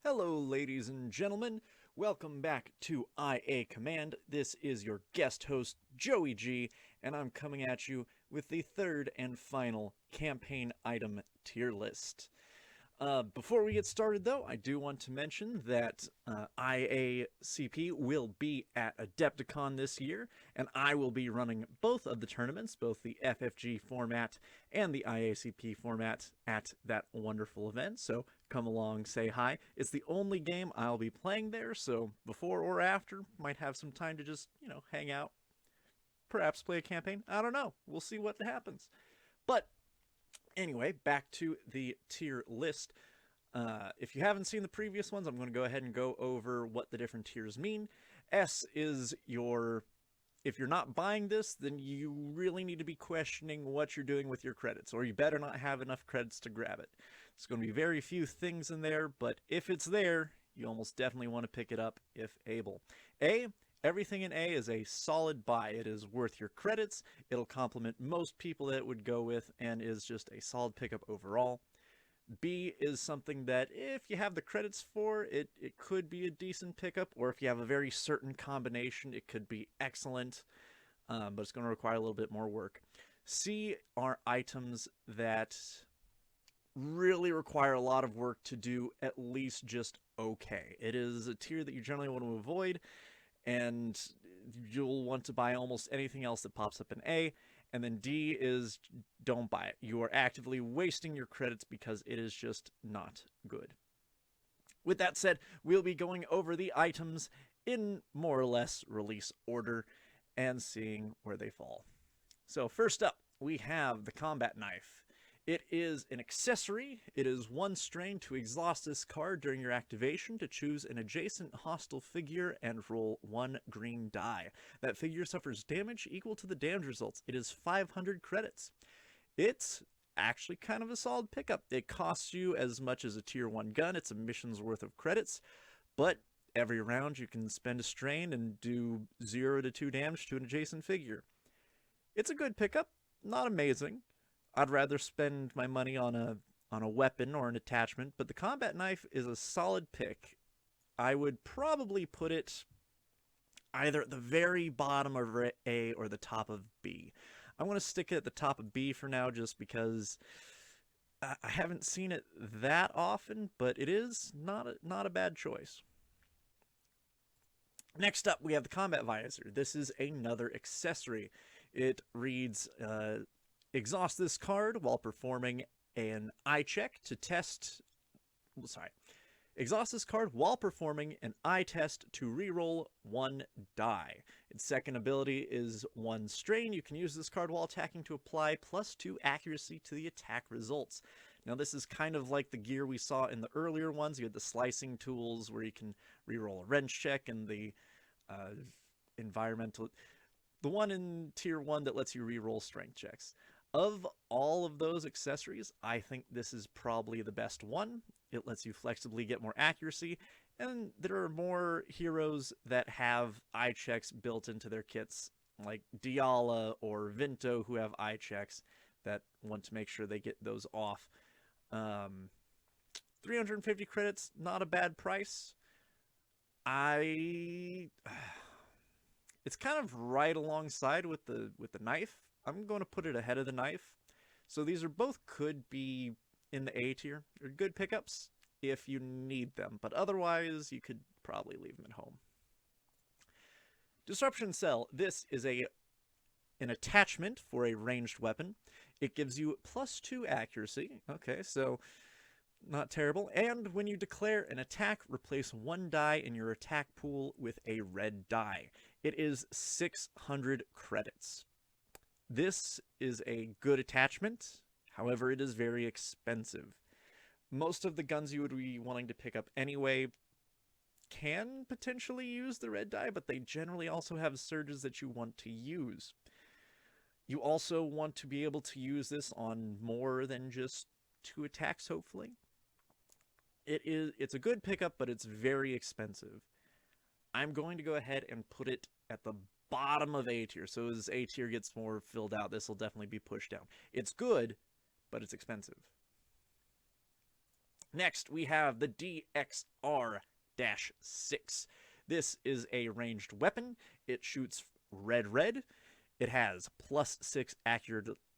Hello, ladies and gentlemen. Welcome back to IA Command. This is your guest host, Joey G, and I'm coming at you with the third and final campaign item tier list. Before we get started, though, I do want to mention that IACP will be at Adepticon this year, and I will be running both of the tournaments, both the FFG format and the IACP format, at that wonderful event. So come along, say hi. It's the only game I'll be playing there, so before or after, might have some time to just, hang out, perhaps play a campaign. I don't know. We'll see what happens. But anyway, back to the tier list. If you haven't seen the previous ones, I'm going to go ahead and go over what the different tiers mean. S is your... If you're not buying this, then you really need to be questioning what you're doing with your credits, or you better not have enough credits to grab it. There's going to be very few things in there, but if it's there, you almost definitely want to pick it up if able. A, everything in A is a solid buy. It is worth your credits, it'll complement most people that it would go with, and is just a solid pickup overall. B is something that if you have the credits for, it could be a decent pickup, or if you have a very certain combination, it could be excellent, but it's going to require a little bit more work. C are items that really require a lot of work to do at least just okay. It is a tier that you generally want to avoid, and you'll want to buy almost anything else that pops up in A. And then D is don't buy it. You are actively wasting your credits because it is just not good. With that said, we'll be going over the items in more or less release order and seeing where they fall. So first up, we have the combat knife. It is an accessory. It is 1 strain to exhaust this card during your activation to choose an adjacent hostile figure and roll 1 green die. That figure suffers damage equal to the damage results. It is 500 credits. It's actually kind of a solid pickup. It costs you as much as a tier 1 gun. It's a mission's worth of credits, but every round you can spend a strain and do 0 to 2 damage to an adjacent figure. It's a good pickup, not amazing. I'd rather spend my money on a weapon or an attachment, but the combat knife is a solid pick. I would probably put it either at the very bottom of A or the top of B. I'm going to stick it at the top of B for now just because I haven't seen it that often, but it is not a bad choice. Next up, we have the combat visor. This is another accessory. It reads... exhaust this card while performing an eye check to test... Exhaust this card while performing an eye test to reroll 1 die. Its second ability is 1 strain. You can use this card while attacking to apply +2 accuracy to the attack results. Now this is kind of like the gear we saw in the earlier ones. You had the slicing tools where you can reroll a wrench check, and the environmental... The one in tier 1 that lets you reroll strength checks. Of all of those accessories, I think this is probably the best one. It lets you flexibly get more accuracy, and there are more heroes that have eye checks built into their kits, like Diala or Vinto, who have eye checks that want to make sure they get those off. 350 credits, not a bad price. It's kind of right alongside with the knife. I'm going to put it ahead of the knife. So these are both could be in the A tier. They're good pickups if you need them, but otherwise you could probably leave them at home. Disruption Cell. This is an attachment for a ranged weapon. It gives you +2 accuracy. Okay, so not terrible. And when you declare an attack, replace 1 die in your attack pool with a red die. It is 600 credits. This is a good attachment, however it is very expensive. Most of the guns you would be wanting to pick up anyway can potentially use the red die, but they generally also have surges that you want to use. You also want to be able to use this on more than just 2 attacks, hopefully. It's a good pickup, but it's very expensive. I'm going to go ahead and put it at the bottom of A tier. So as A tier gets more filled out, this will definitely be pushed down. It's good, but it's expensive. Next, we have the DXR-6. This is a ranged weapon. It shoots red. It has +6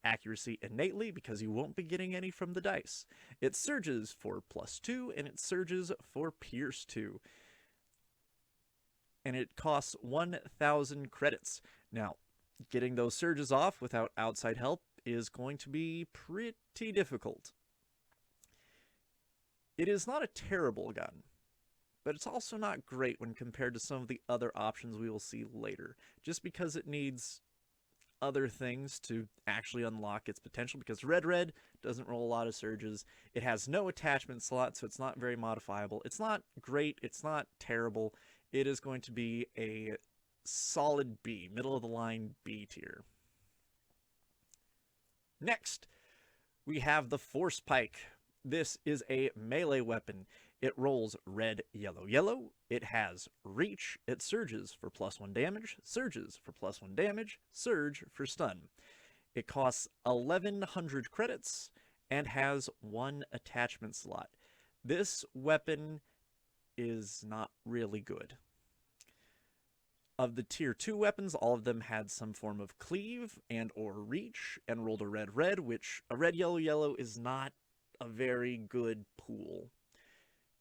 accuracy innately because you won't be getting any from the dice. It surges for +2, and it surges for Pierce 2. And it costs 1,000 credits. Now, getting those surges off without outside help is going to be pretty difficult. It is not a terrible gun, but it's also not great when compared to some of the other options we will see later, just because it needs other things to actually unlock its potential, because red doesn't roll a lot of surges. It has no attachment slot, so it's not very modifiable. It's not great, it's not terrible. It is going to be a solid B, middle of the line B tier. Next, we have the Force Pike. This is a melee weapon. It rolls red, yellow. It has reach. It surges for +1 damage, surges for +1 damage, surge for stun. It costs 1,100 credits and has 1 attachment slot. This weapon is not really good. Of the tier 2 weapons, all of them had some form of cleave and or reach and rolled a red, which a red, yellow is not a very good pool.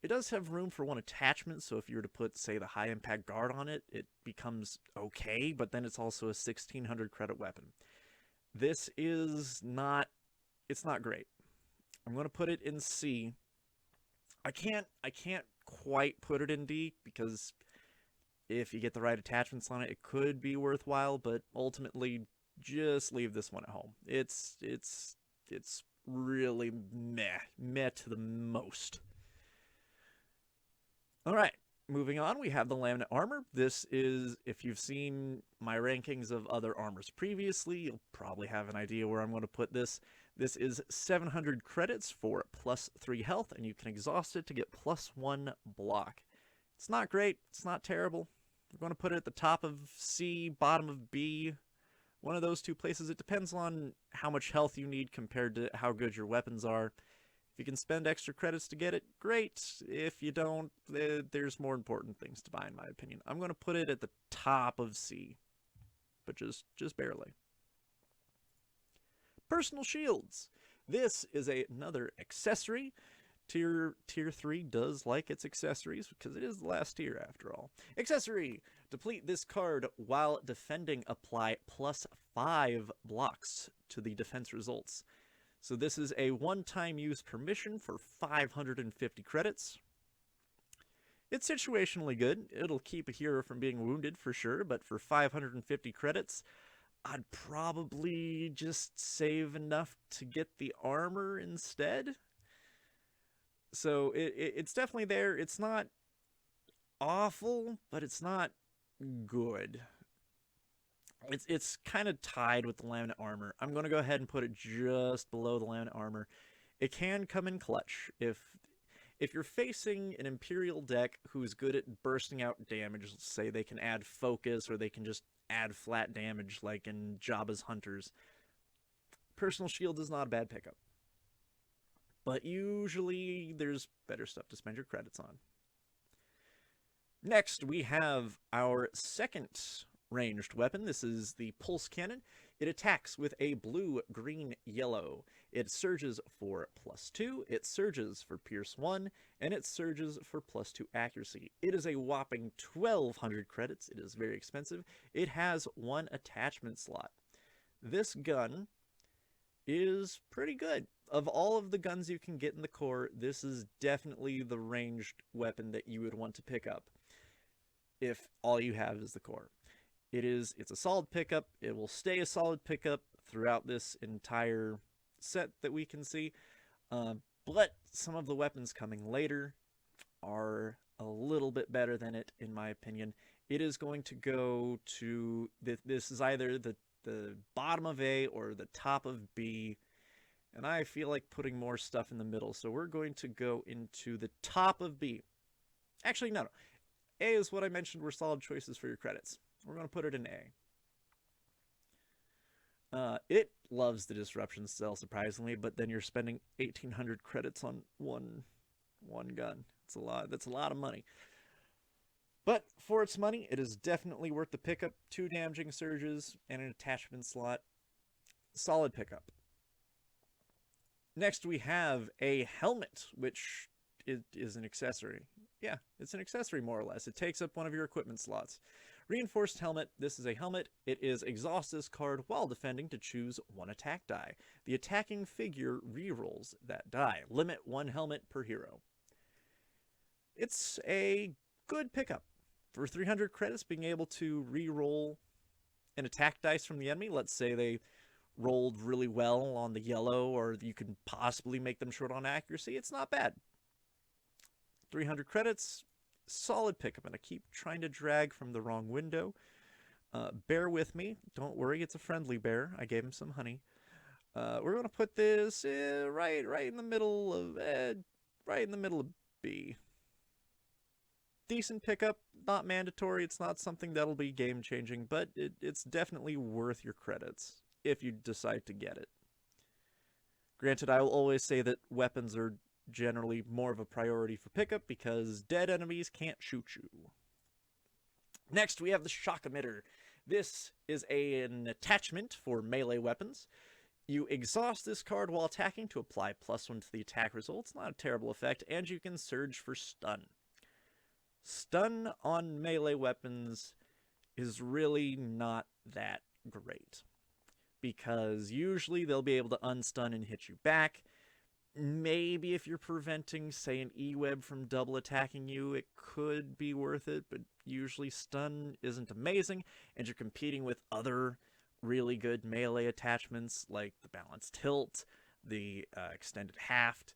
It does have room for 1 attachment, so if you were to put, say, the high impact guard on it, it becomes okay, but then it's also a 1,600 credit weapon. This is not, it's not great. I'm going to put it in C. I can't quite put it in D, because if you get the right attachments on it, it could be worthwhile, but ultimately, just leave this one at home. It's really meh to the most. Alright, moving on, we have the Laminate Armor. This is, if you've seen my rankings of other armors previously, you'll probably have an idea where I'm going to put this. This is 700 credits for +3 health, and you can exhaust it to get +1 block. It's not great, it's not terrible. We're going to put it at the top of C, bottom of B. One of those two places. It depends on how much health you need compared to how good your weapons are. If you can spend extra credits to get it, great. If you don't, there's more important things to buy, in my opinion. I'm going to put it at the top of C, but just barely. Personal shields. This is another accessory. Tier 3 does like its accessories, because it is the last tier after all. Accessory. Deplete this card while defending. Apply +5 blocks to the defense results. So this is a one-time use permission for 550 credits. It's situationally good. It'll keep a hero from being wounded for sure, but for 550 credits, I'd probably just save enough to get the armor instead. So it's definitely there. It's not awful, but it's not good. It's kind of tied with the Laminate Armor. I'm going to go ahead and put it just below the Laminate Armor. It can come in clutch. If you're facing an Imperial deck who's good at bursting out damage, let's say they can add focus or they can just add flat damage like in Jabba's Hunters, Personal Shield is not a bad pickup. But usually there's better stuff to spend your credits on. Next, we have our second ranged weapon. This is the Pulse Cannon. It attacks with a blue, green, yellow. It surges for +2, it surges for Pierce 1, and it surges for +2 accuracy. It is a whopping 1,200 credits. It is very expensive. It has 1 attachment slot. This gun is pretty good. Of all of the guns you can get in the core, this is definitely the ranged weapon that you would want to pick up if all you have is the core. It's a solid pickup. It will stay a solid pickup throughout this entire set that we can see. But some of the weapons coming later are a little bit better than it, in my opinion. It is going to go to, this is either the bottom of A or the top of B. And I feel like putting more stuff in the middle. So we're going to go into the top of B. Actually, no. A is what I mentioned were solid choices for your credits. We're going to put it in A. It loves the disruption cell, surprisingly, but then you're spending 1,800 credits on one One gun. It's a lot. That's a lot of money. But for its money, it is definitely worth the pickup. 2 damaging surges and an attachment slot. Solid pickup. Next, we have a helmet, which is an accessory. Yeah, it's an accessory more or less. It takes up one of your equipment slots. Reinforced helmet. This is a helmet. It is exhaust this card while defending to choose 1 attack die. The attacking figure rerolls that die. Limit 1 helmet per hero. It's a good pickup. For 300 credits, being able to reroll an attack dice from the enemy, let's say they rolled really well on the yellow, or you can possibly make them short on accuracy, it's not bad. 300 credits, solid pickup, and I keep trying to drag from the wrong window. Bear with me. Don't worry, it's a friendly bear. I gave him some honey. We're going to put this right in the middle of B. Decent pickup, not mandatory. It's not something that'll be game-changing, but it's definitely worth your credits if you decide to get it. Granted, I will always say that weapons are generally more of a priority for pickup because dead enemies can't shoot you. Next, we have the Shock Emitter. This is an attachment for melee weapons. You exhaust this card while attacking to apply +1 to the attack result. It's not a terrible effect, and you can surge for stun. Stun on melee weapons is really not that great, because usually they'll be able to unstun and hit you back. Maybe if you're preventing, say, an E-web from double attacking you, it could be worth it, but usually stun isn't amazing, and you're competing with other really good melee attachments like the balanced tilt, the extended haft,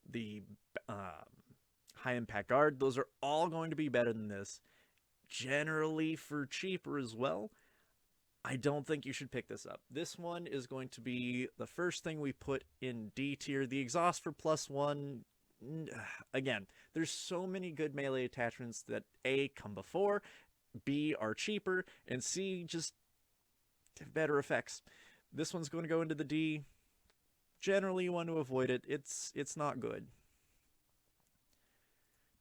the high impact guard. Those are all going to be better than this. Generally for cheaper as well. I don't think you should pick this up. This one is going to be the first thing we put in D tier. The exhaust for +1, again, there's so many good melee attachments that A, come before, B, are cheaper, and C, just have better effects. This one's going to go into the D. Generally, you want to avoid it. It's not good.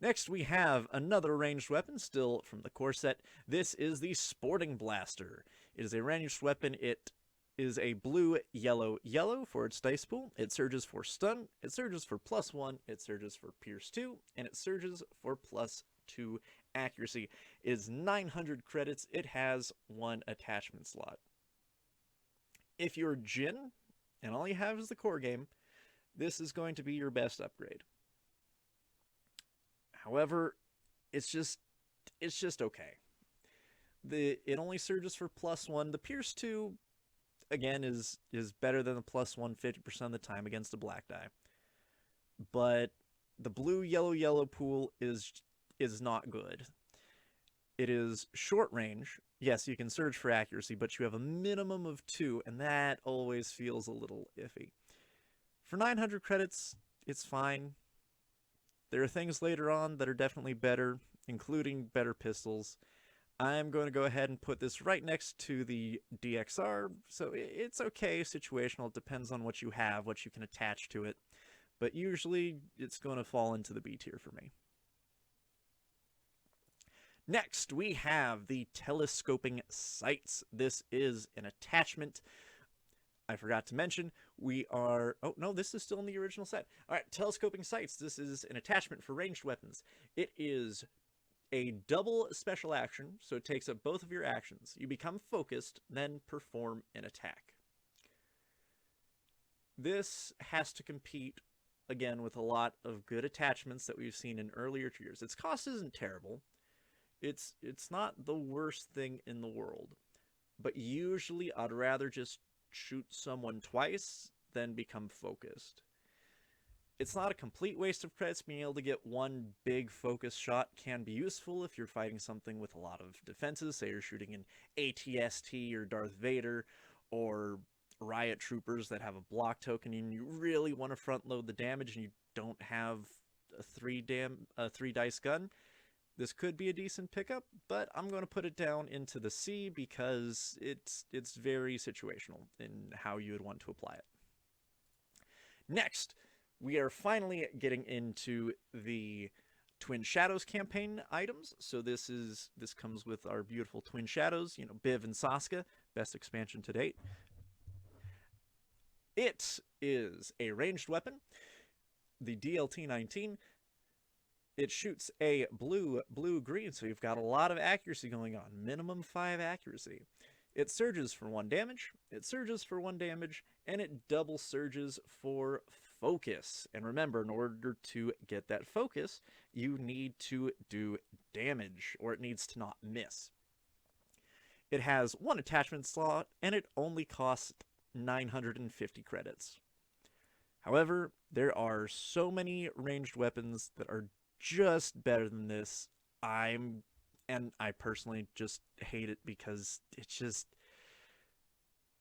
Next, we have another ranged weapon, still from the core set. This is the Sporting Blaster. It is a ranged weapon. It is a blue, yellow, yellow for its dice pool. It surges for stun, it surges for +1, it surges for pierce 2, and it surges for +2 accuracy. It is 900 credits. It has 1 attachment slot. If you're Jin, and all you have is the core game, this is going to be your best upgrade. However, it's just okay. It only surges for +1. The Pierce 2, again, is better than the +1 50% of the time against a black die. But the blue, yellow, yellow pool is not good. It is short range. Yes, you can surge for accuracy, but you have a minimum of 2, and that always feels a little iffy. For 900 credits, it's fine. There are things later on that are definitely better, including better pistols. I'm going to go ahead and put this right next to the DXR, so it's okay, situational. It depends on what you have, what you can attach to it. But usually, it's going to fall into the B tier for me. Next, we have the telescoping sights. This is an attachment. I forgot to mention, oh no, this is still in the original set. All right, telescoping sights. This is an attachment for ranged weapons. It is a double special action, so it takes up both of your actions. You become focused, then perform an attack. This has to compete, again, with a lot of good attachments that we've seen in earlier tiers. Its cost isn't terrible. It's not the worst thing in the world. But usually, I'd rather just shoot someone twice than become focused. It's not a complete waste of credits. Being able to get one big focus shot can be useful if you're fighting something with a lot of defenses. Say you're shooting an ATST or Darth Vader or riot troopers that have a block token and you really want to front load the damage and you don't have a 3 dice gun. This could be a decent pickup, but I'm going to put it down into the C because it's very situational in how you would want to apply it. Next, We are finally getting into the Twin Shadows campaign items. So this comes with our beautiful Twin Shadows, you know, Biv and Saska, best expansion to date. It is a ranged weapon, the DLT-19. It shoots a blue-green, so you've got a lot of accuracy going on, minimum 5 accuracy. It surges for 1 damage, it surges for 1 damage, and it double surges for focus. And remember, in order to get that focus, you need to do damage, or it needs to not miss. It has 1 attachment slot, and it only costs 950 credits. However, there are so many ranged weapons that are just better than this. I personally just hate it because it's just,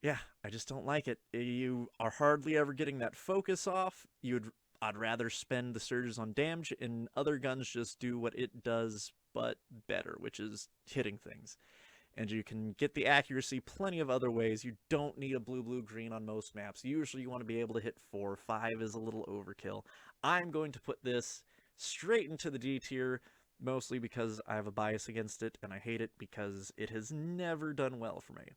yeah, I just don't like it. You are hardly ever getting that focus off. I'd rather spend the surges on damage, and other guns just do what it does, but better, which is hitting things. And you can get the accuracy plenty of other ways. You don't need a blue-green on most maps. Usually you want to be able to hit 4. 5 is a little overkill. I'm going to put this straight into the D tier, mostly because I have a bias against it, and I hate it because it has never done well for me.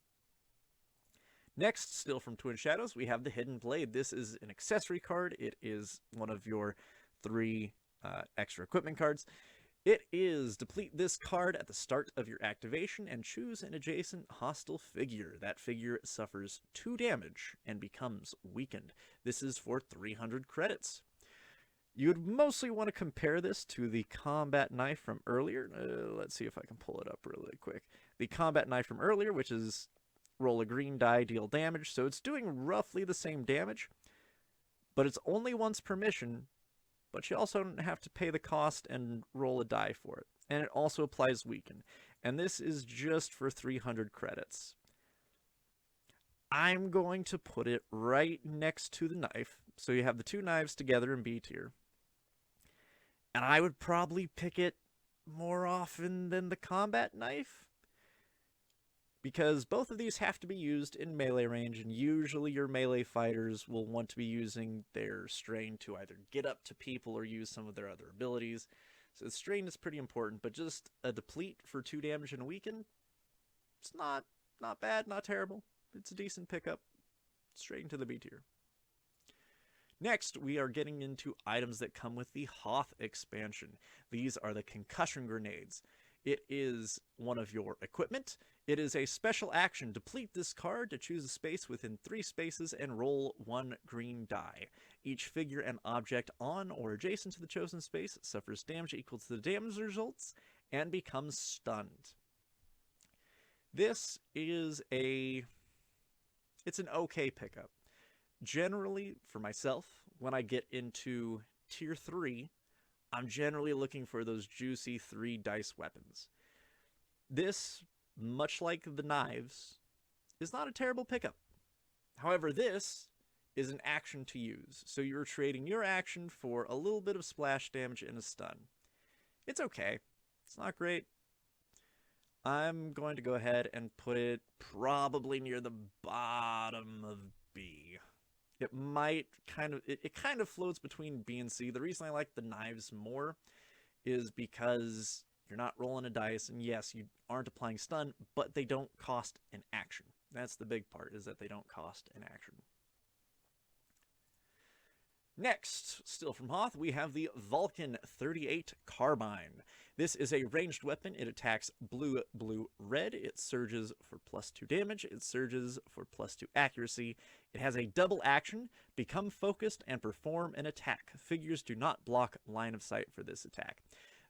Next, still from Twin Shadows, we have the Hidden Blade. This is an accessory card. It is one of your 3 extra equipment cards. It is deplete this card at the start of your activation and choose an adjacent hostile figure. That figure suffers 2 damage and becomes weakened. This is for 300 credits. You'd mostly want to compare this to the combat knife from earlier. Let's see if I can pull it up really quick. The combat knife from earlier, which is roll a green die, deal damage. So it's doing roughly the same damage, but it's only once per mission. But you also don't have to pay the cost and roll a die for it. And it also applies weaken. And this is just for 300 credits. I'm going to put it right next to the knife. So you have the 2 knives together in B tier. And I would probably pick it more often than the combat knife, because both of these have to be used in melee range, and usually your melee fighters will want to be using their strain to either get up to people or use some of their other abilities. So the strain is pretty important, but just a deplete for 2 damage and a weaken, it's not bad, not terrible. It's a decent pickup. Straight into the B tier. Next, we are getting into items that come with the Hoth expansion. These are the concussion grenades. It is one of your equipment. It is a special action. Deplete this card to choose a space within 3 spaces and roll 1 green die. Each figure and object on or adjacent to the chosen space suffers damage equal to the damage results and becomes stunned. This is it's an okay pickup. Generally, for myself, when I get into tier 3, I'm generally looking for those juicy 3 dice weapons. This, much like the knives, is not a terrible pickup. However, this is an action to use, so you're trading your action for a little bit of splash damage and a stun. It's okay. It's not great. I'm going to go ahead and put it probably near the bottom of B. It might it kind of floats between B and C. The reason I like the knives more is because you're not rolling a dice, and yes, you aren't applying stun, but they don't cost an action. That's the big part, is that they don't cost an action. Next, still from Hoth, we have the Vulcan 38 Carbine. This is a ranged weapon. It attacks blue, blue, red. It surges for +2 damage. It surges for +2 accuracy. It has a double action, become focused and perform an attack. Figures do not block line of sight for this attack.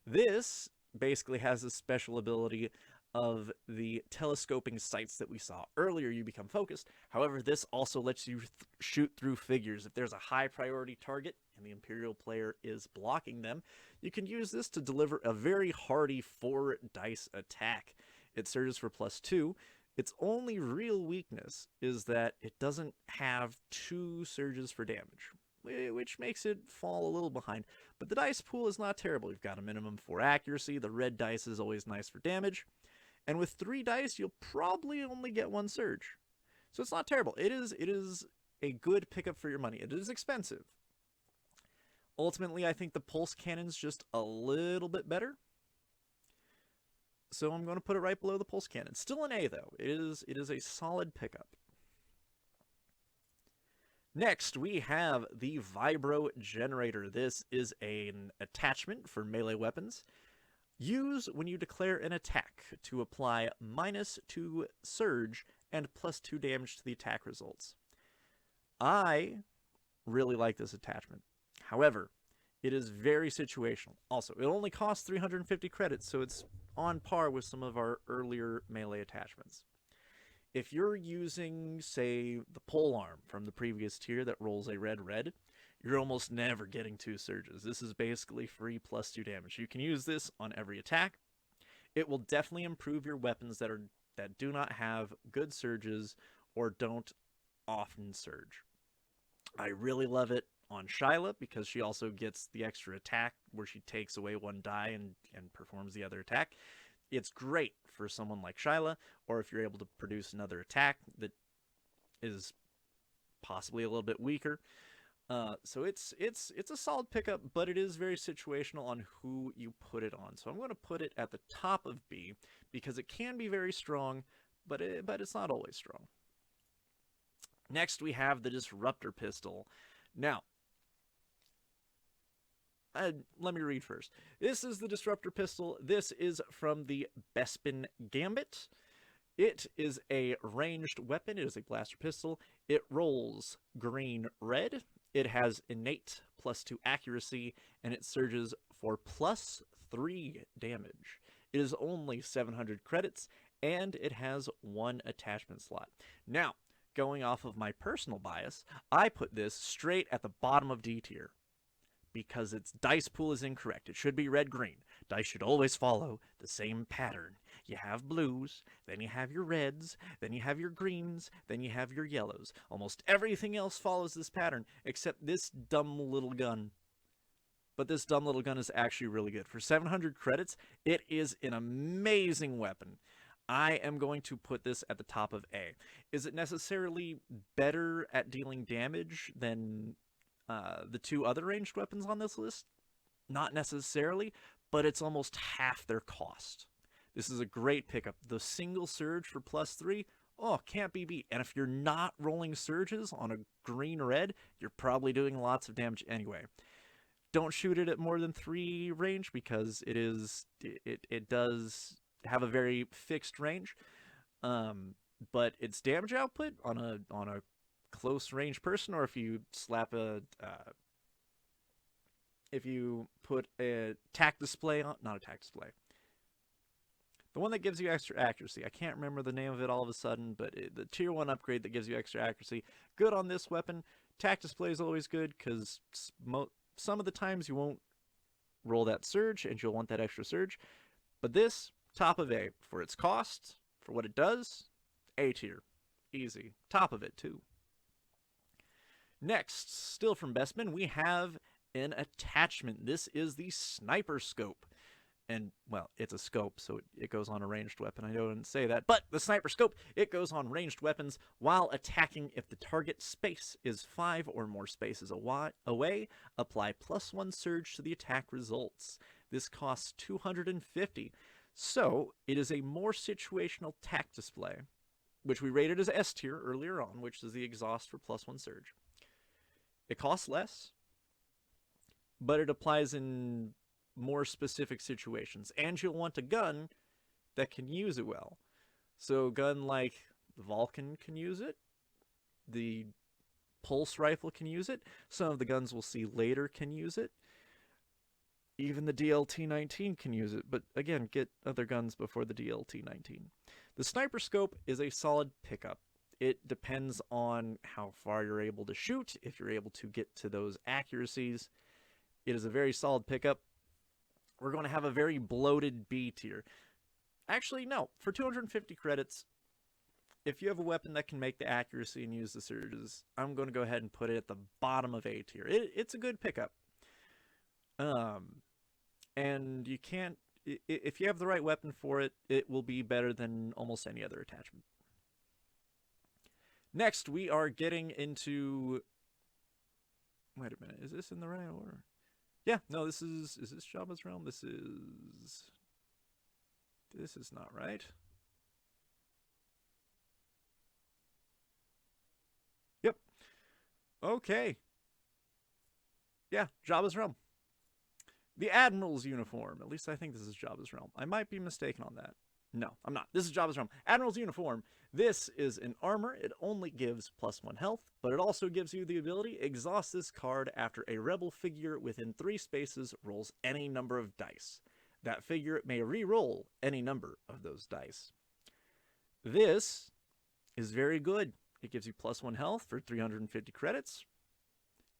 This basically has a special ability of the telescoping sights that we saw earlier. You become focused. However, this also lets you shoot through figures. If there's a high priority target and the Imperial player is blocking them, you can use this to deliver a very hardy 4 dice attack. It surges for +2. Its only real weakness is that it doesn't have 2 surges for damage, which makes it fall a little behind. But the dice pool is not terrible. You've got a minimum 4 accuracy. The red dice is always nice for damage. And with 3 dice, you'll probably only get 1 surge. So it's not terrible. It is a good pickup for your money. It is expensive. Ultimately, I think the pulse cannon's just a little bit better. So I'm going to put it right below the pulse cannon. Still an A, though. It is a solid pickup. Next, we have the vibro generator. This is an attachment for melee weapons. Use when you declare an attack to apply -2 surge and +2 damage to the attack results. I really like this attachment. However, it is very situational. Also, it only costs 350 credits, so it's on par with some of our earlier melee attachments. If you're using, say, the pole arm from the previous tier that rolls a red, you're almost never getting 2 surges. This is basically free +2 damage. You can use this on every attack. It will definitely improve your weapons that do not have good surges or don't often surge. I really love it on Shyla because she also gets the extra attack where she takes away 1 die and performs the other attack. It's great for someone like Shyla, or if you're able to produce another attack that is possibly a little bit weaker. So it's a solid pickup, but it is very situational on who you put it on. So I'm going to put it at the top of B because it can be very strong, but it's not always strong. Next, we have the disruptor pistol. Now, let me read first. This is the disruptor pistol. This is from the Bespin Gambit. It is a ranged weapon. It is a blaster pistol. It rolls green-red. It has innate +2 accuracy, and it surges for +3 damage. It is only 700 credits, and it has 1 attachment slot. Now, going off of my personal bias, I put this straight at the bottom of D tier because its dice pool is incorrect. It should be red-green. Dice should always follow the same pattern. You have blues, then you have your reds, then you have your greens, then you have your yellows. Almost everything else follows this pattern, except this dumb little gun. But this dumb little gun is actually really good. For 700 credits, it is an amazing weapon. I am going to put this at the top of A. Is it necessarily better at dealing damage than the 2 other ranged weapons on this list? Not necessarily, but it's almost half their cost. This is a great pickup. The single surge for +3, can't be beat. And if you're not rolling surges on a green-red, you're probably doing lots of damage anyway. Don't shoot it at more than 3 range because it does have a very fixed range. But its damage output on a close range person, or if you slap if you put a tack display on, not a tack display, the one that gives you extra accuracy. I can't remember the name of it all of a sudden, but the tier 1 upgrade that gives you extra accuracy, good on this weapon. Tack display is always good because some of the times you won't roll that surge and you'll want that extra surge. But this, top of A. For its cost, for what it does, A tier. Easy. Top of it, too. Next, still from Bestman, we have an attachment. This is the sniper scope. And, well, it's a scope, so it goes on a ranged weapon. I didn't say that. But the sniper scope, it goes on ranged weapons while attacking if the target space is 5 or more spaces away. Apply +1 surge to the attack results. This costs 250. So, it is a more situational tack display, which we rated as S tier earlier on, which is the exhaust for +1 surge. It costs less, but it applies in more specific situations, and you'll want a gun that can use it well. So a gun like the Vulcan can use it, the pulse rifle can use it, some of the guns we'll see later can use it, even the DLT-19 can use it, but again, get other guns before the DLT-19. The sniper scope is a solid pickup. It depends on how far you're able to shoot, if you're able to get to those accuracies. It is a very solid pickup. We're going to have a very bloated B tier. Actually, no. For 250 credits, if you have a weapon that can make the accuracy and use the surges, I'm going to go ahead and put it at the bottom of A tier. It's a good pickup. And you can't... If you have the right weapon for it, it will be better than almost any other attachment. Next, we are getting into... Wait a minute. Is this in the right order? Yeah, no, is this Jabba's realm? This is not right. Yep. Okay. Yeah, Jabba's realm. The Admirals uniform. At least I think this is Jabba's realm. I might be mistaken on that. No, I'm not. This is Jabba's realm. Admiral's uniform. This is an armor. It only gives +1 health, but it also gives you the ability exhaust this card after a rebel figure within 3 spaces rolls any number of dice. That figure may re-roll any number of those dice. This is very good. It gives you +1 health for 350 credits,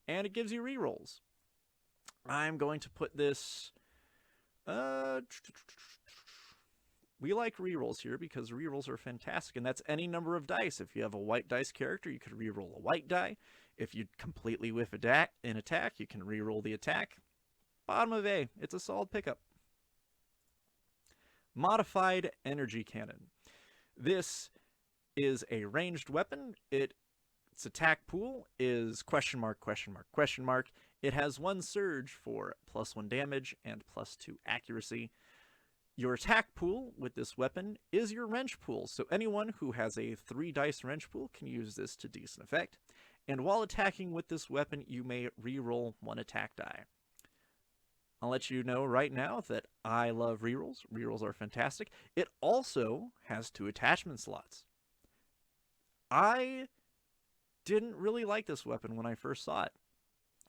and it gives you re-rolls. I'm going to put this... we like rerolls here because rerolls are fantastic, and that's any number of dice. If you have a white dice character, you could reroll a white die. If you completely whiff an attack, you can reroll the attack. Bottom of A, it's a solid pickup. Modified Energy Cannon. This is a ranged weapon. Its attack pool is question mark, question mark, question mark. It has 1 surge for +1 damage and +2 accuracy. Your attack pool with this weapon is your wrench pool, so anyone who has a 3 dice wrench pool can use this to decent effect. And while attacking with this weapon, you may re-roll 1 attack die. I'll let you know right now that I love rerolls. Rerolls are fantastic. It also has 2 attachment slots. I didn't really like this weapon when I first saw it,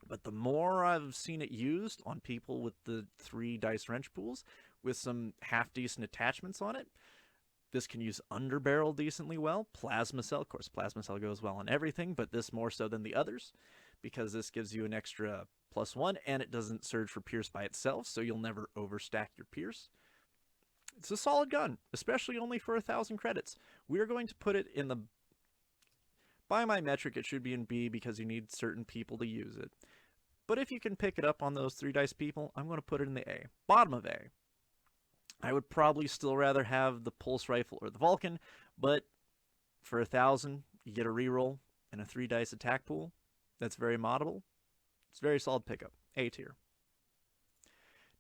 but the more I've seen it used on people with the 3 dice wrench pools with some half-decent attachments on it, this can use underbarrel decently well. Plasma cell, of course, plasma cell goes well on everything, but this more so than the others, because this gives you an extra +1, and it doesn't surge for Pierce by itself, so you'll never overstack your Pierce. It's a solid gun, especially only for 1,000 credits. We are going to put it in the... By my metric, it should be in B because you need certain people to use it. But if you can pick it up on those 3 dice people, I'm going to put it in the A. Bottom of A. I would probably still rather have the Pulse Rifle or the Vulcan, but for 1,000, you get a reroll and a 3 dice attack pool. That's very moddable. It's a very solid pickup. A tier.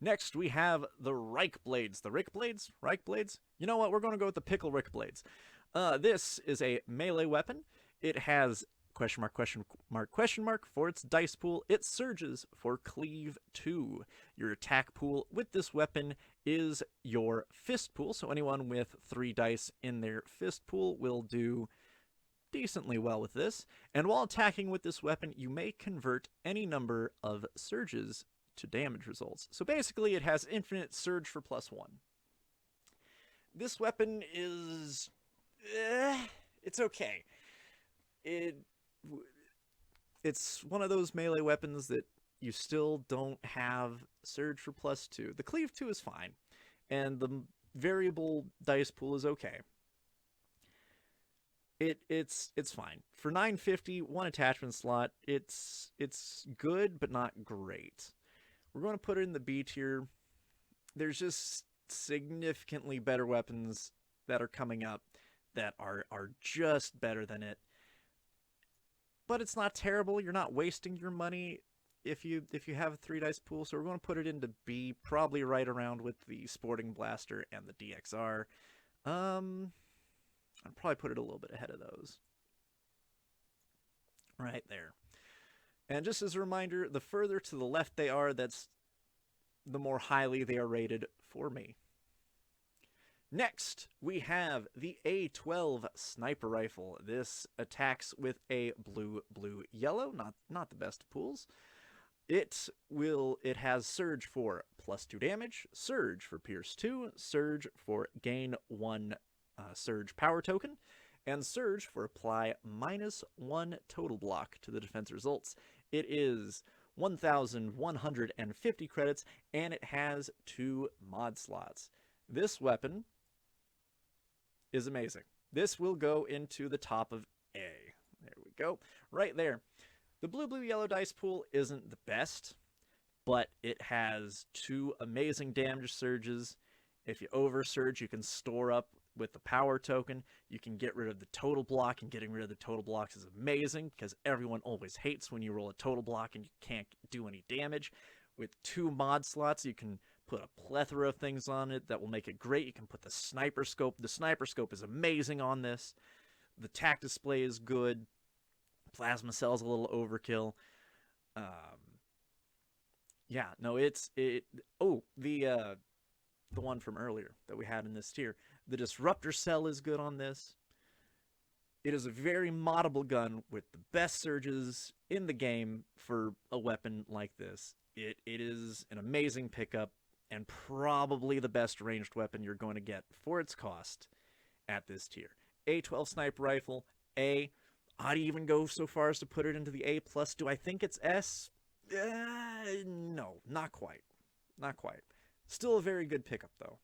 Next, we have the Reich Blades. The Reich Blades? Reich Blades? You know what? We're going to go with the Pickle Reich Blades. This is a melee weapon. It has question mark, question mark, question mark for its dice pool. It surges for Cleave 2. Your attack pool with this weapon is your fist pool, so anyone with 3 dice in their fist pool will do decently well with this. And while attacking with this weapon, you may convert any number of surges to damage results. So basically, it has infinite surge for +1. This weapon is... it's okay. It's one of those melee weapons that you still don't have surge for +2. The Cleave 2 is fine, and the variable dice pool is okay. It's fine. For 950, 1 attachment slot, it's good, but not great. We're going to put it in the B tier. There's just significantly better weapons that are coming up that are just better than it. But it's not terrible. You're not wasting your money if you have a 3 dice pool. So we're going to put it into B, probably right around with the Sporting Blaster and the DXR. I'd probably put it a little bit ahead of those. Right there. And just as a reminder, the further to the left they are, that's the more highly they are rated for me. Next, we have the A12 Sniper Rifle. This attacks with a blue-yellow, not the best of pools. It has Surge for +2 damage, Surge for Pierce 2, Surge for gain 1 Surge power token, and Surge for apply -1 total block to the defense results. It is 1,150 credits, and it has 2 mod slots. This weapon is amazing. This will go into the top of A. There we go. Right there. The blue-yellow dice pool isn't the best, but it has 2 amazing damage surges. If you oversurge, you can store up with the power token. You can get rid of the total block, and getting rid of the total blocks is amazing because everyone always hates when you roll a total block and you can't do any damage. with 2 mod slots, you can put a plethora of things on it that will make it great. You can put the sniper scope. The sniper scope is amazing on this. The tac display is good. Plasma cell's a little overkill. Yeah, no, oh, the one from earlier that we had in this tier. The disruptor cell is good on this. It is a very moddable gun with the best surges in the game for a weapon like this. It is an amazing pickup and probably the best ranged weapon you're going to get for its cost at this tier. A12 sniper rifle, A. I'd even go so far as to put it into the A+. Do I think it's S? No, not quite. Not quite. Still a very good pickup, though.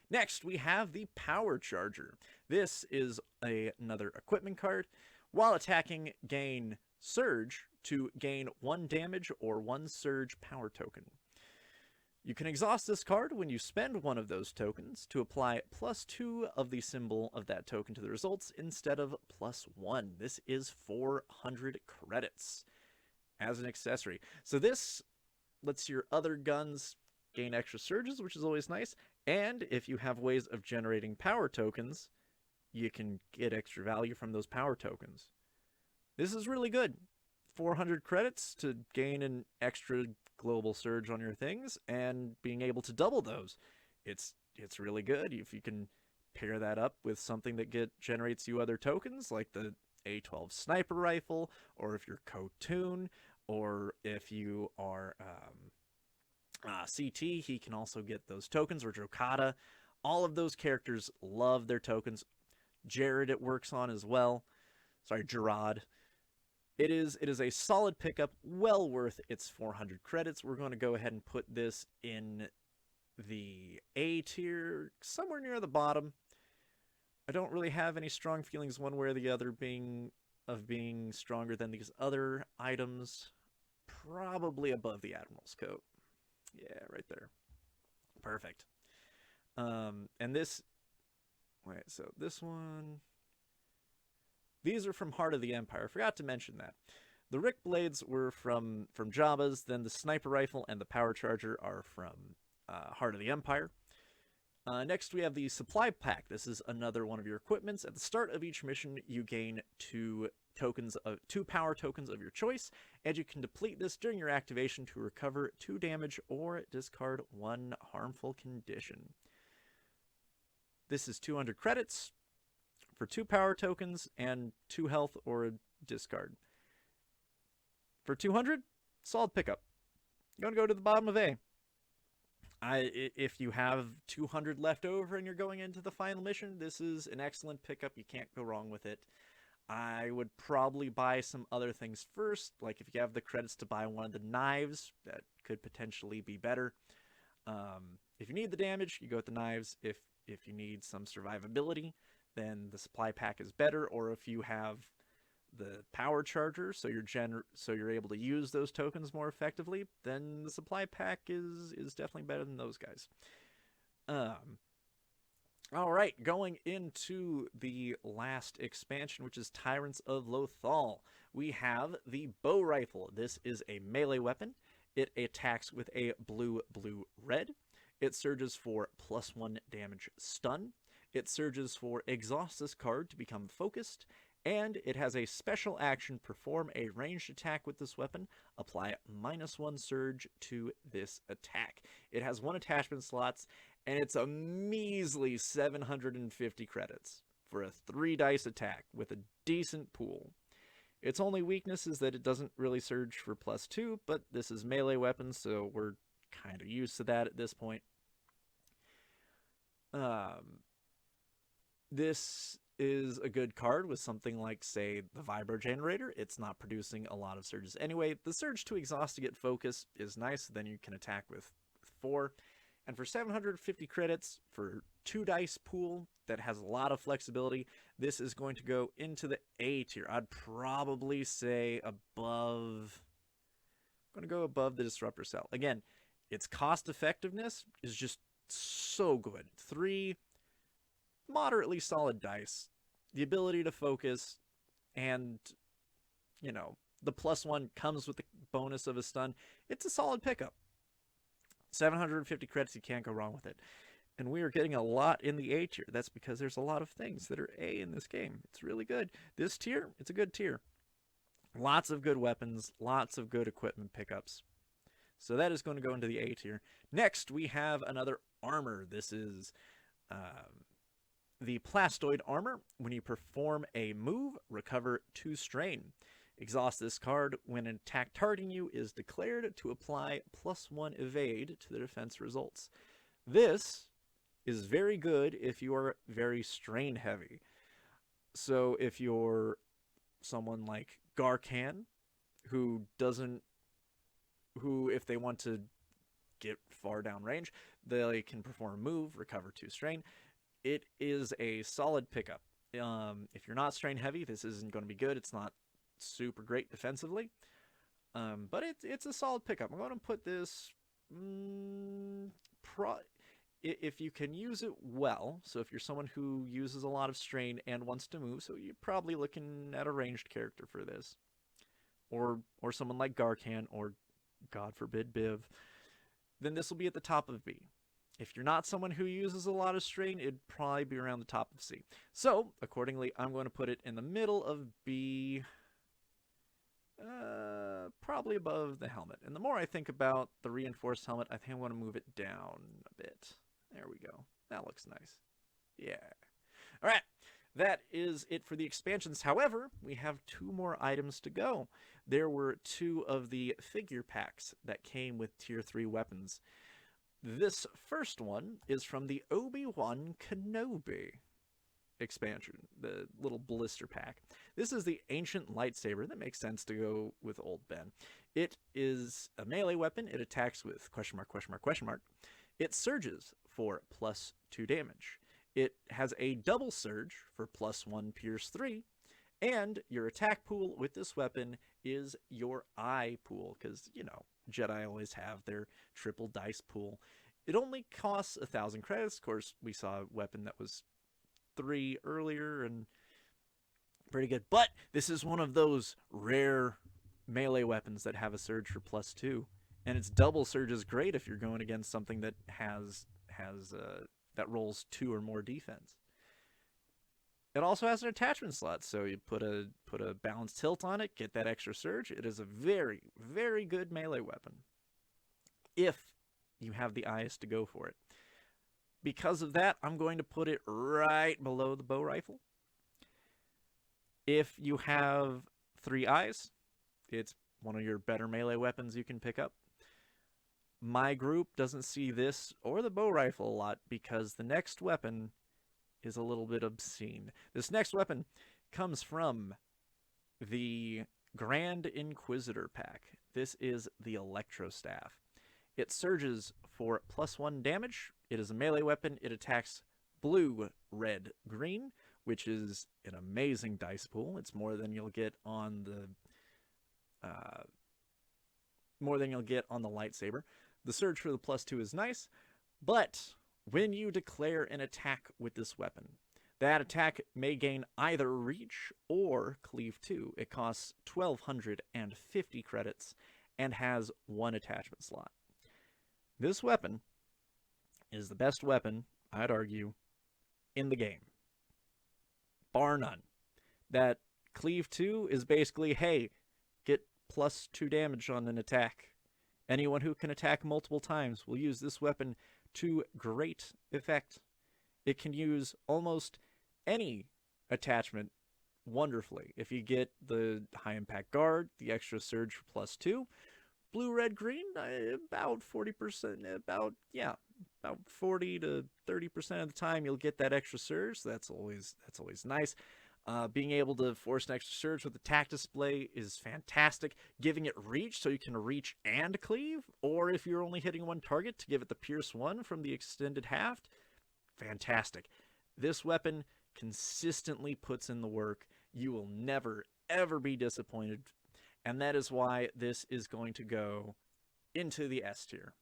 Next, we have the Power Charger. This is another equipment card. While attacking, gain Surge to gain 1 damage or 1 Surge power token. You can exhaust this card when you spend one of those tokens to apply +2 of the symbol of that token to the results instead of +1. This is 400 credits as an accessory. So this lets your other guns gain extra surges, which is always nice. And if you have ways of generating power tokens, you can get extra value from those power tokens. This is really good. 400 credits to gain an extra global surge on your things, and being able to double those. It's really good if you can pair that up with something that generates you other tokens, like the A12 sniper rifle, or if you're Kotun, or if you are CT, he can also get those tokens, or Drokata. All of those characters love their tokens. Jared it works on as well. Sorry, Gerard. It is a solid pickup, well worth its 400 credits. We're going to go ahead and put this in the A tier, somewhere near the bottom. I don't really have any strong feelings one way or the other being stronger than these other items. Probably above the Admirals coat. Yeah, right there. Perfect. And this... Wait, so this one... These are from Heart of the Empire. I forgot to mention that. The Reich Blades were from Jabba's, then the Sniper Rifle and the Power Charger are from Heart of the Empire. Next, we have the Supply Pack. This is another one of your equipments. At the start of each mission, you gain 2 power tokens of your choice, and you can deplete this during your activation to recover 2 damage or discard 1 harmful condition. This is 200 credits for 2 power tokens and 2 health or a discard. For 200, solid pickup. Going to go to the bottom of A. If you have 200 left over and you're going into the final mission, this is an excellent pickup. You can't go wrong with it. I would probably buy some other things first, like if you have the credits to buy one of the knives, that could potentially be better. If you need the damage, you go with the knives. If you need some survivability, then the supply pack is better. Or if you have the power charger, so you're able to use those tokens more effectively, then the supply pack is definitely better than those guys. All right, going into the last expansion, which is Tyrants of Lothal. We have the bow rifle. This is a melee weapon. It attacks with a blue-blue-red. It surges for +1 damage stun. It surges for exhaust this card to become focused. And it has a special action, perform a ranged attack with this weapon, apply -1 surge to this attack. It has 1 attachment slots, and it's a measly 750 credits for a 3-dice attack with a decent pool. Its only weakness is that it doesn't really surge for +2, but this is melee weapon, so we're kind of used to that at this point. This is a good card with something like, say, the vibro generator. It's not producing a lot of surges anyway. The surge to exhaust to get focus is nice, then you can attack with 4. And for 750 credits for 2-dice pool that has a lot of flexibility, this is going to go into the A tier. I'd probably say above... I'm going to go above the disruptor cell. Again, its cost effectiveness is just so good. 3 moderately solid dice, the ability to focus, and, you know, the +1 comes with the bonus of a stun. It's a solid pickup. 750 credits, you can't go wrong with it. And we are getting a lot in the A tier. That's because there's a lot of things that are A in this game. It's really good. This tier, it's a good tier. Lots of good weapons, lots of good equipment pickups. So that is going to go into the A tier. Next, we have another armor. This is the plastoid armor. When you perform a move, recover 2 strain. Exhaust this card when an attack targeting you is declared to apply +1 evade to the defense results. This is very good if you are very strain heavy. So if you're someone like Garkan, who if they want to get far down range, they can perform a move, recover 2 strain. It is a solid pickup. If you're not strain heavy, this isn't going to be good. It's not super great defensively, but it's a solid pickup. I'm going to put this if you can use it well. So if you're someone who uses a lot of strain and wants to move, so you're probably looking at a ranged character for this, or someone like Garkan, or God forbid Biv, then this will be at the top of B. If you're not someone who uses a lot of strain, it'd probably be around the top of C. So accordingly, I'm going to put it in the middle of B, probably above the helmet. And the more I think about the reinforced helmet, I think I'm going to move it down a bit. There we go. That looks nice. Yeah. All right. That is it for the expansions. However, we have 2 more items to go. There were 2 of the figure packs that came with Tier 3 weapons. This first one is from the Obi-Wan Kenobi expansion, the little blister pack. This is the ancient lightsaber. That makes sense to go with Old Ben. It is a melee weapon. It attacks with ... It surges for +2 damage. It has a double surge for +1 Pierce 3, and your attack pool with this weapon is your eye pool, because, you know, Jedi always have their triple dice pool. It only costs 1,000 credits. Of course, we saw a weapon that was 3 earlier, and pretty good. But this is one of those rare melee weapons that have a surge for +2, and its double surge is great if you're going against something that that rolls 2 or more defense. It also has an attachment slot, so you put a balanced tilt on it, get that extra surge. It is a very, very good melee weapon if you have the eyes to go for it. Because of that, I'm going to put it right below the bow rifle. If you have 3 eyes, it's one of your better melee weapons you can pick up. My group doesn't see this or the bow rifle a lot because the next weapon is a little bit obscene. This next weapon comes from the Grand Inquisitor pack. This is the Electro Staff. It surges for +1 damage. It is a melee weapon. It attacks blue, red, green, which is an amazing dice pool. It's more than you'll get on the lightsaber. The surge for the +2 is nice, but when you declare an attack with this weapon, that attack may gain either reach or cleave 2. It costs 1,250 credits and has 1 attachment slot. This weapon is the best weapon, I'd argue, in the game. Bar none. That cleave 2 is basically, hey, get +2 damage on an attack. Anyone who can attack multiple times will use this weapon to great effect. It can use almost any attachment wonderfully. If you get the high impact guard, the extra surge for +2, blue, red, green, about 40%, about 40 to 30% of the time you'll get that extra surge. So that's always nice. Being able to force an extra surge with the attack display is fantastic. Giving it reach so you can reach and cleave, or if you're only hitting one target, to give it the Pierce 1 from the extended haft, fantastic. This weapon consistently puts in the work. You will never, ever be disappointed, and that is why this is going to go into the S tier.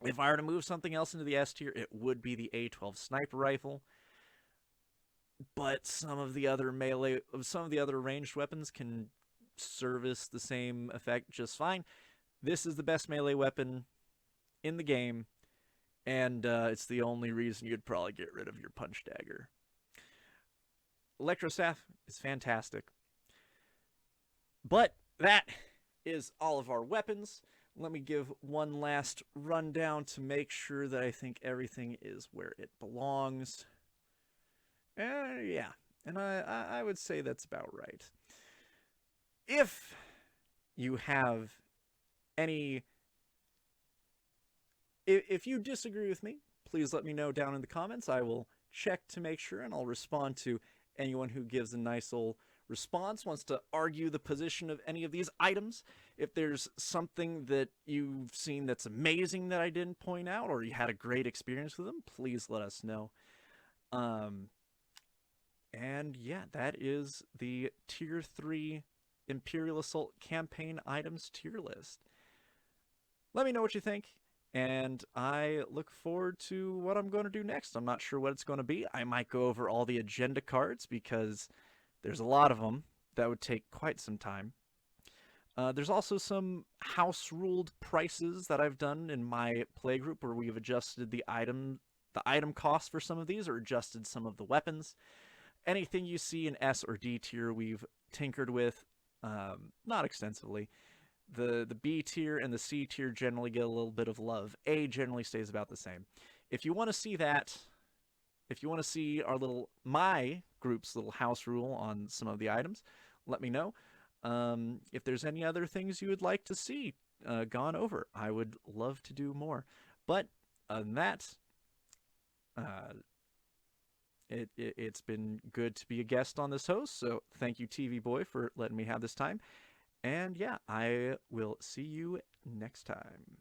If I were to move something else into the S tier, it would be the A12 sniper rifle. But some of the other ranged weapons can service the same effect just fine. This is the best melee weapon in the game, and it's the only reason you'd probably get rid of your punch dagger. Electro Staff is fantastic. But that is all of our weapons. Let me give one last rundown to make sure that I think everything is where it belongs. Yeah, and I would say that's about right. If you have any... If you disagree with me, please let me know down in the comments. I will check to make sure, and I'll respond to anyone who gives a nice old response, wants to argue the position of any of these items. If there's something that you've seen that's amazing that I didn't point out, or you had a great experience with them, please let us know. And yeah, that is the Tier 3 Imperial Assault campaign items tier list. Let me know what you think, and I look forward to what I'm going to do next. I'm not sure what it's going to be. I might go over all the agenda cards, because there's a lot of them. That would take quite some time. There's also some house-ruled prices that I've done in my playgroup, where we've adjusted the item cost for some of these, or adjusted some of the weapons. Anything you see in S or D tier, we've tinkered with, not extensively. The B tier and the C tier generally get a little bit of love. A generally stays about the same. If you want to see that, if you want to see my group's little house rule on some of the items, let me know. If there's any other things you would like to see gone over, I would love to do more. But other than that, it's been good to be a guest on this host, so thank you, TV Boy, for letting me have this time. And yeah, I will see you next time.